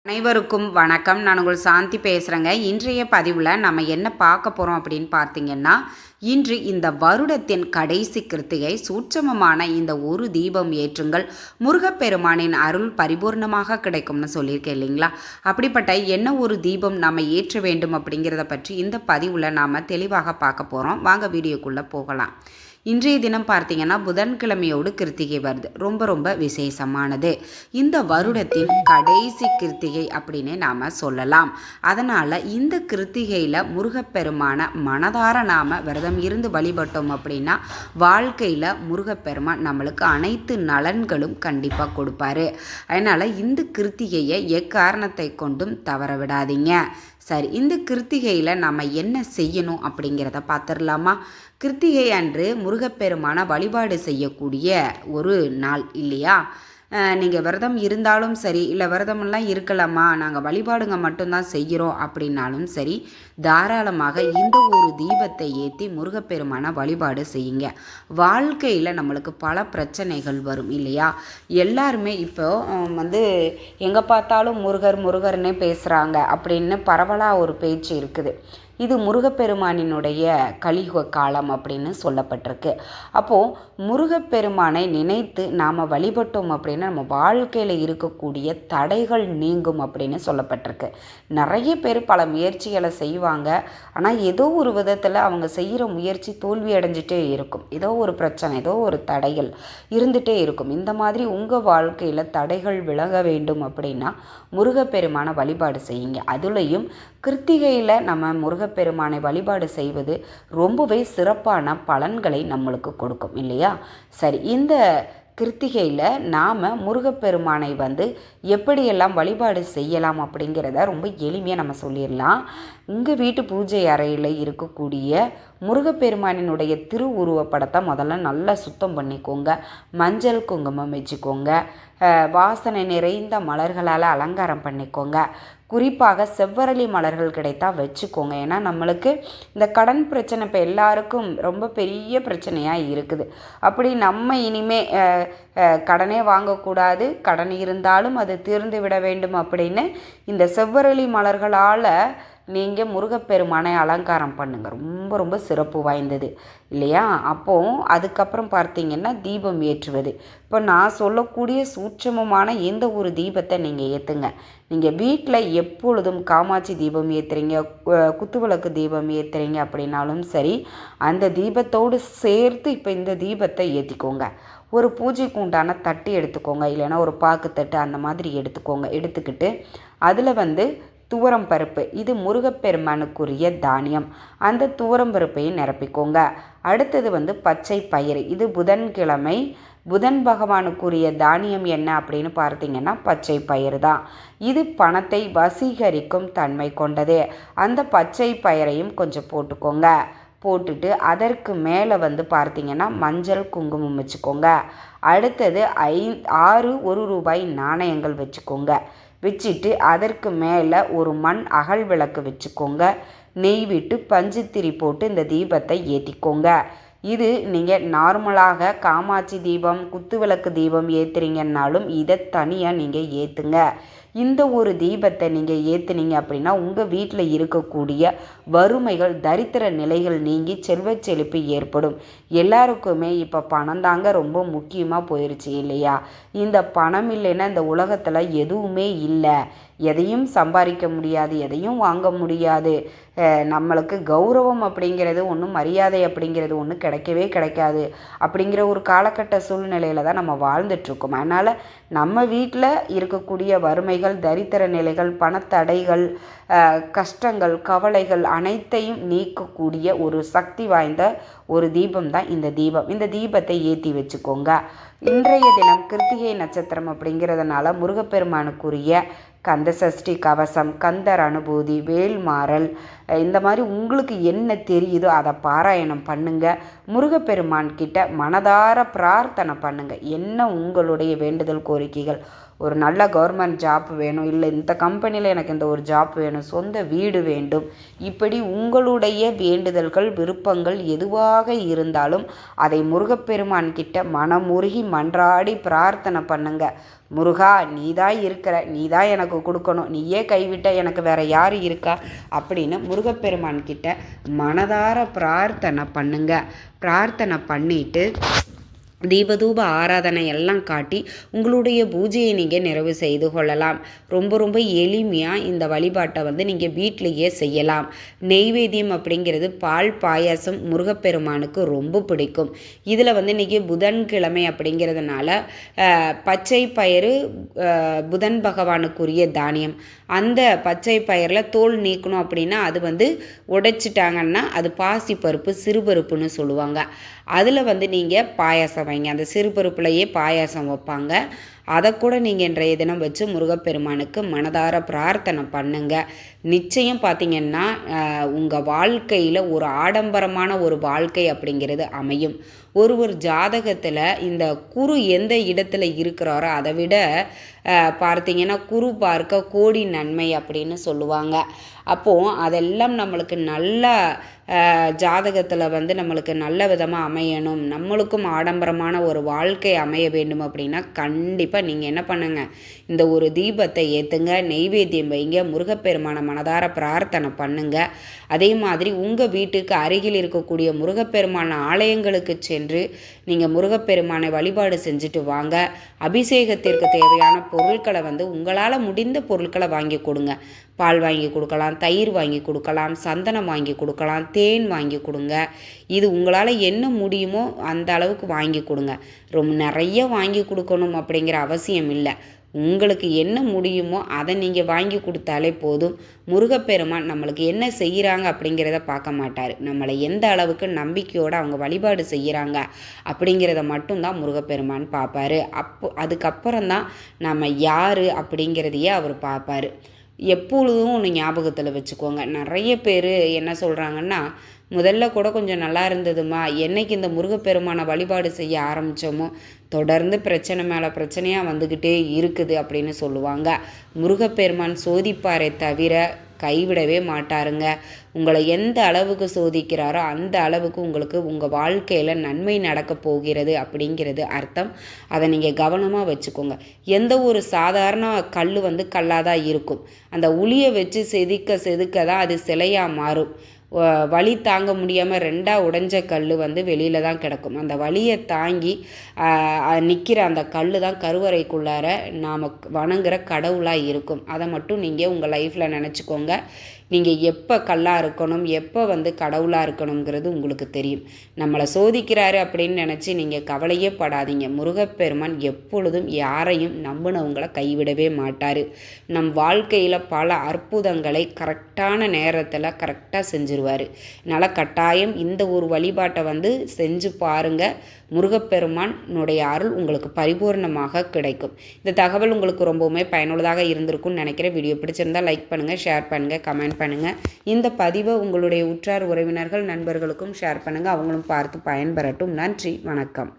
அனைவருக்கும் வணக்கம். நான் உங்கள் சாந்தி பேசுகிறேங்க. இன்றைய பதிவில் நம்ம என்ன பார்க்க போகிறோம் அப்படின்னு பார்த்தீங்கன்னா, இன்று இந்த வருடத்தின் கடைசி கிருத்திகை சூட்சமமான இந்த ஒரு தீபம் ஏற்றுங்கள், முருகப்பெருமானின் அருள் பரிபூர்ணமாக கிடைக்கும்னு சொல்லியிருக்கேன் இல்லைங்களா? அப்படிப்பட்ட என்ன ஒரு தீபம் நம்ம ஏற்ற வேண்டும் அப்படிங்கிறத பற்றி இந்த பதிவில் நாம் தெளிவாக பார்க்க போகிறோம். வாங்க வீடியோக்குள்ளே போகலாம். இன்றைய தினம் பார்த்தீங்கன்னா புதன்கிழமையோடு கிருத்திகை வருது. ரொம்ப விசேஷமானது. இந்த வருடத்தின் கடைசி கிருத்திகை அப்படின்னு நாம் சொல்லலாம். அதனால் இந்த கிருத்திகையில் முருகப்பெருமான மனதார நாம் விரதம் இருந்து வழிபட்டோம் அப்படின்னா வாழ்க்கையில் முருகப்பெருமான் நம்மளுக்கு அனைத்து நலன்களும் கண்டிப்பாக கொடுப்பாரு. அதனால் இந்த கிருத்திகையை எக்காரணத்தை கொண்டும் தவற விடாதீங்க. சரி, இந்த கிருத்திகையில் நம்ம என்ன செய்யணும் அப்படிங்கிறத பார்த்துடலாமா? கிருத்திகை அன்று முருகப்பெருமான வழிபாடு செய்யக்கூடிய ஒரு நாள் இல்லையா? நீங்கள் விரதம் இருந்தாலும் சரி, இல்லை விரதமெல்லாம் இருக்கலாமா, நாங்கள் வழிபாடுங்க மட்டும்தான் செய்கிறோம் அப்படின்னாலும் சரி, தாராளமாக இந்த ஒரு தீபத்தை ஏற்றி முருகப்பெருமான வழிபாடு செய்யுங்க. வாழ்க்கையில் நம்மளுக்கு பல பிரச்சனைகள் வரும் இல்லையா? எல்லாருமே இப்போ எங்கே பார்த்தாலும் முருகர் முருகர்னே பேசுகிறாங்க அப்படின்னு பரவலாக ஒரு பேச்சு இருக்குது. இது முருகப்பெருமானினுடைய கலியுக காலம் அப்படின்னு சொல்லப்பட்டிருக்கு. அப்போது முருகப்பெருமானை நினைத்து நாம் வழிபட்டோம் அப்படின்னா நம்ம வாழ்க்கையில் இருக்கக்கூடிய தடைகள் நீங்கும் அப்படின்னு சொல்லப்பட்டிருக்கு. நிறைய பேர் பல முயற்சிகளை செய்வாங்க. ஆனால் ஏதோ ஒரு விதத்தில் அவங்க செய்கிற முயற்சி தோல்வி அடைஞ்சிட்டே இருக்கும். ஏதோ ஒரு பிரச்சனை, ஏதோ ஒரு தடைகள் இருந்துகிட்டே இருக்கும். இந்த மாதிரி உங்கள் வாழ்க்கையில் தடைகள் விலக வேண்டும் அப்படின்னா முருகப்பெருமான வழிபாடு செய்யுங்க. அதுலேயும் கிருத்திகையில் நம்ம முருகப்பெருமானை வழிபாடு செய்வது ரொம்பவே சிறப்பான பலன்களை நம்மளுக்கு கொடுக்கும் இல்லையா? சரி, இந்த கிருத்திகையில் நாம் முருகப்பெருமானை எப்படியெல்லாம் வழிபாடு செய்யலாம் அப்படிங்கிறத ரொம்ப எளிமையாக நம்ம சொல்லிடலாம். உங்கள் வீட்டு பூஜை அறையில் இருக்கக்கூடிய முருகப்பெருமானினுடைய திருவுருவப்படத்தை முதல்ல நல்லா சுத்தம் பண்ணிக்கோங்க. மஞ்சள் குங்குமம் வச்சுக்கோங்க. வாசனை நிறைந்த மலர்களால் அலங்காரம் பண்ணிக்கோங்க. குறிப்பாக செவ்வரளி மலர்கள் கிடைத்தால் வச்சுக்கோங்க. ஏன்னா நம்மளுக்கு இந்த கடன் பிரச்சனை இப்போ எல்லாருக்கும் ரொம்ப பெரிய பிரச்சனையாக இருக்குது. அப்படி நம்ம இனிமே கடனே வாங்கக்கூடாது, கடன் இருந்தாலும் அது தீர்ந்து விட வேண்டும் அப்படின்னு இந்த செவ்வரளி மலர்களால் நீங்கள் முருகப்பெருமானை அலங்காரம் பண்ணுங்கள். ரொம்ப சிறப்பு வாய்ந்தது இல்லையா? அப்போது அதுக்கப்புறம் பார்த்தீங்கன்னா தீபம் ஏற்றுவது. இப்போ நான் சொல்லக்கூடிய சூட்சமமான எந்த ஒரு தீபத்தை நீங்கள் ஏற்றுங்க. நீங்கள் வீட்டில் எப்பொழுதும் காமாட்சி தீபம் ஏற்றுறீங்க, குத்துவிளக்கு தீபம் ஏற்றுறீங்க அப்படின்னாலும் சரி, அந்த தீபத்தோடு சேர்த்து இப்போ இந்த தீபத்தை ஏற்றிக்கோங்க. ஒரு பூஜைக்கு உண்டான தட்டு எடுத்துக்கோங்க, இல்லைன்னா ஒரு பாக்கு தட்டு அந்த மாதிரி எடுத்துக்கோங்க. எடுத்துக்கிட்டு அதில் துவரம் பருப்பு, இது முருகப்பெருமானுக்குரிய தானியம், அந்த துவரம் பருப்பையும் நிரப்பிக்கோங்க. அடுத்தது பச்சை பயிறு, இது புதன்கிழமை புதன் பகவானுக்குரிய தானியம் என்ன அப்படின்னு பார்த்தீங்கன்னா பச்சை பயிறு தான். இது பணத்தை வசீகரிக்கும் தன்மை கொண்டது. அந்த பச்சை பயிரையும் கொஞ்சம் போட்டுக்கோங்க. போட்டுட்டு அதற்கு மேலே பார்த்தீங்கன்னா மஞ்சள் குங்குமம் வச்சுக்கோங்க. அடுத்தது 6 1 ரூபாய் நாணயங்கள் வச்சுக்கோங்க. வச்சுட்டு அதற்கு மேலே ஒரு மண் அகல் விளக்கு வச்சுக்கோங்க. நெய் விட்டு பஞ்சுத்திரி போட்டு இந்த தீபத்தை ஏற்றிக்கோங்க. இது நீங்கள் நார்மலாக காமாட்சி தீபம், குத்துவிளக்கு தீபம் ஏற்றுறீங்கன்னாலும் இதை தனியாக நீங்கள் ஏற்றுங்க. இந்த ஒரு தீபத்தை நீங்கள் ஏற்றுனீங்க அப்படின்னா உங்கள் வீட்டில் இருக்கக்கூடிய வறுமைகள், தரித்திர நிலைகள் நீங்கி செல்வச் செழிப்பு ஏற்படும். எல்லாருக்குமே இப்போ பணம் தாங்க ரொம்ப முக்கியமாக போயிடுச்சு இல்லையா? இந்த பணம் இல்லைன்னா இந்த உலகத்தில் எதுவுமே இல்லை. எதையும் சம்பாதிக்க முடியாது, எதையும் வாங்க முடியாது. நம்மளுக்கு கௌரவம் அப்படிங்கிறது ஒன்றும், மரியாதை அப்படிங்கிறது ஒன்றும் கிடைக்காது. அப்படிங்கிற ஒரு காலகட்ட சூழ்நிலையில் தான் நம்ம வாழ்ந்துட்டுருக்கோம். அதனால் நம்ம வீட்டில் இருக்கக்கூடிய வறுமைகள், தரித்திர நிலைகள், பணத்தடைகள், கஷ்டங்கள், கவலைகள் அனைத்தையும் நீக்கக்கூடிய ஒரு சக்தி வாய்ந்த ஒரு தீபம் தான் இந்த தீபம். இந்த தீபத்தை ஏற்றி வச்சுக்கோங்க. இன்றைய தினம் கிருத்திகை நட்சத்திரம் அப்படிங்கிறதுனால முருகப்பெருமானுக்குரிய கந்த சஷ்டி கவசம், கந்தர் அனுபூதி, வேல்மாறல், இந்த மாதிரி உங்களுக்கு என்ன தெரியுதோ அதை பாராயணம் பண்ணுங்க. முருகப்பெருமான் கிட்ட மனதார பிரார்த்தனை பண்ணுங்க. என்ன உங்களுடைய வேண்டுதல் கோரிக்கைகள் ஒரு நல்ல கவர்மெண்ட் ஜாப் வேணும், இல்லை இந்த கம்பெனியில் எனக்கு இந்த ஒரு ஜாப் வேணும், சொந்த வீடு வேண்டும், இப்படி உங்களுடைய வேண்டுதல்கள் விருப்பங்கள் எதுவாக இருந்தாலும் அதை முருகப்பெருமான் கிட்ட மனமுருகி மன்றாடி பிரார்த்தனை பண்ணுங்க. முருகா, நீ தான் இருக்கிற, நீ தான் எனக்கு கொடுக்கணும், நீயே கைவிட்ட எனக்கு வேற யார் இருக்கா அப்படின்னு முருகப்பெருமான் கிட்ட மனதார பிரார்த்தனை பண்ணுங்க. பிரார்த்தனை பண்ணிட்டு தீபதூப ஆராதனை எல்லாம் காட்டி உங்களுடைய பூஜையை நீங்கள் நிறைவு செய்து கொள்ளலாம். ரொம்ப ரொம்ப எளிமையாக இந்த வழிபாட்டை நீங்கள் வீட்டிலையே செய்யலாம். நெய்வேத்தியம் அப்படிங்கிறது பால் பாயாசம் முருகப்பெருமானுக்கு ரொம்ப பிடிக்கும். இதில் இன்றைக்கி புதன்கிழமை அப்படிங்கிறதுனால பச்சை பயிறு புதன் பகவானுக்குரிய தானியம். அந்த பச்சை பயிரில் தோல் நீக்கணும் அப்படின்னா அது உடைச்சிட்டாங்கன்னா அது பாசிப்பருப்பு சிறுபருப்புன்னு சொல்லுவாங்க. அதில் நீங்கள் பாயாசம் வைங்க. அந்த சிறுபருப்புலையே பாயாசம் வைப்பாங்க. அதை கூட நீங்கள் இன்றைய தினம் வச்சு முருகப்பெருமானுக்கு மனதார பிரார்த்தனை பண்ணுங்க. நிச்சயம் பார்த்திங்கன்னா உங்கள் வாழ்க்கையில் ஒரு ஆடம்பரமான ஒரு வாழ்க்கை அப்படிங்கிறது அமையும். ஒரு ஜாதகத்தில் இந்த குரு எந்த இடத்துல இருக்கிறாரோ அதை விட பார்த்திங்கன்னா குரு பார்க்க கோடி நன்மை அப்படின்னு சொல்லுவாங்க. அப்போது அதெல்லாம் நம்மளுக்கு நல்ல ஜாதகத்தில் நம்மளுக்கு நல்ல விதமாக அமையணும், நம்மளுக்கும் ஆடம்பரமான ஒரு வாழ்க்கை அமைய வேண்டும் அப்படின்னா கண்டிப்பாக நீங்கள் என்ன பண்ணுங்க, இந்த ஒரு தீபத்தை ஏற்றுங்க, நெய்வேத்தியம் வைங்க, முருகப்பெருமான மனதார பிரார்த்தனை பண்ணுங்க. அதே மாதிரி உங்கள் வீட்டுக்கு அருகில் இருக்கக்கூடிய முருகப்பெருமான ஆலயங்களுக்கு சென்று நீங்கள் முருகப்பெருமானை வழிபாடு செஞ்சுட்டு வாங்க. அபிஷேகத்திற்கு தேவையான பொருட்களை உங்களால் முடிந்த பொருட்களை வாங்கி கொடுங்க. பால் வாங்கி கொடுக்கலாம், தயிர் வாங்கி கொடுக்கலாம், சந்தனம் வாங்கி கொடுக்கலாம், தேன் வாங்கி கொடுங்க. இது உங்களால் என்ன முடியுமோ அந்த அளவுக்கு வாங்கி கொடுங்க. ரொம்ப நிறைய வாங்கி கொடுக்கணும் அப்படிங்கிற அவசியம் இல்லை. உங்களுக்கு என்ன முடியுமோ அதை நீங்கள் வாங்கி கொடுத்தாலே போதும். முருகப்பெருமான் நம்மளுக்கு என்ன செய்கிறாங்க அப்படிங்கிறத பார்க்க மாட்டார். நம்மளை எந்த அளவுக்கு நம்பிக்கையோடு அவங்க வழிபாடு செய்கிறாங்க அப்படிங்கிறத மட்டும்தான் முருகப்பெருமான் பார்ப்பார். அதுக்கப்புறம்தான் நம்ம யார் அப்படிங்கிறதையே அவர் பார்ப்பார். எப்பொழுதும் ஒன்று ஞாபகத்தில் வச்சுக்கோங்க. நிறைய பேர் என்ன சொல்கிறாங்கன்னா, முதல்ல கூட கொஞ்சம் நல்லா இருந்ததுமா, என்னைக்கு இந்த முருகப்பெருமானை வழிபாடு செய்ய ஆரம்பித்தோமோ தொடர்ந்து பிரச்சனை மேலே பிரச்சனையாக வந்துக்கிட்டே இருக்குது அப்படின்னு சொல்லுவாங்க. முருகப்பெருமான் சோதிப்பாரே தவிர கைவிடவே மாட்டாருங்க. உங்களை எந்த அளவுக்கு சோதிக்கிறாரோ அந்த அளவுக்கு உங்களுக்கு உங்கள் வாழ்க்கையில் நன்மை நடக்க போகிறது அப்படிங்கிறது அர்த்தம். அதை நீங்கள் கவனமாக வச்சுக்கோங்க. எந்த ஒரு சாதாரண கல் கல்லாக தான் இருக்கும். அந்த உளியை வச்சு செதுக்க தான் அது சிலையாக மாறும். வலி தாங்க முடியாமல் ரெண்டாக உடைஞ்ச கல் வெளியில் தான் கிடக்கும். அந்த வலியை தாங்கி நிற்கிற அந்த கல் தான் கருவறைக்குள்ளார நாம் வணங்குற கடவுளாக இருக்கும். அதை மட்டும் நீங்கள் உங்கள் லைஃப்பில் நினச்சிக்கோங்க. நீங்கள் எப்போ கல்லாக இருக்கணும், எப்போ கடவுளாக இருக்கணுங்கிறது உங்களுக்கு தெரியும். நம்மளை சோதிக்கிறாரு அப்படின்னு நினச்சி நீங்கள் கவலையே படாதீங்க. முருகப்பெருமான் எப்பொழுதும் யாரையும் நம்பினவங்களை கைவிடவே மாட்டார். நம் வாழ்க்கையில் பல அற்புதங்களை கரெக்டான நேரத்தில் கரெக்டாக செஞ்சுருவார். அதனால் கட்டாயம் இந்த ஒரு வழிபாட்டை செஞ்சு பாருங்கள். முருகப்பெருமானுடைய அருள் உங்களுக்கு பரிபூர்ணமாக கிடைக்கும். இந்த தகவல் உங்களுக்கு ரொம்பவுமே பயனுள்ளதாக இருந்திருக்கும்னு நினைக்கிறேன். வீடியோ பிடிச்சிருந்தால் லைக் பண்ணுங்கள், ஷேர் பண்ணுங்கள், கமெண்ட் பண்ணுங்கள். இந்த பதிவை உங்களுடைய உற்றார் உறவினர்கள் நண்பர்களுக்கும் ஷேர் பண்ணுங்கள். அவங்களும் பார்த்து பயன்பெறட்டும். நன்றி, வணக்கம்.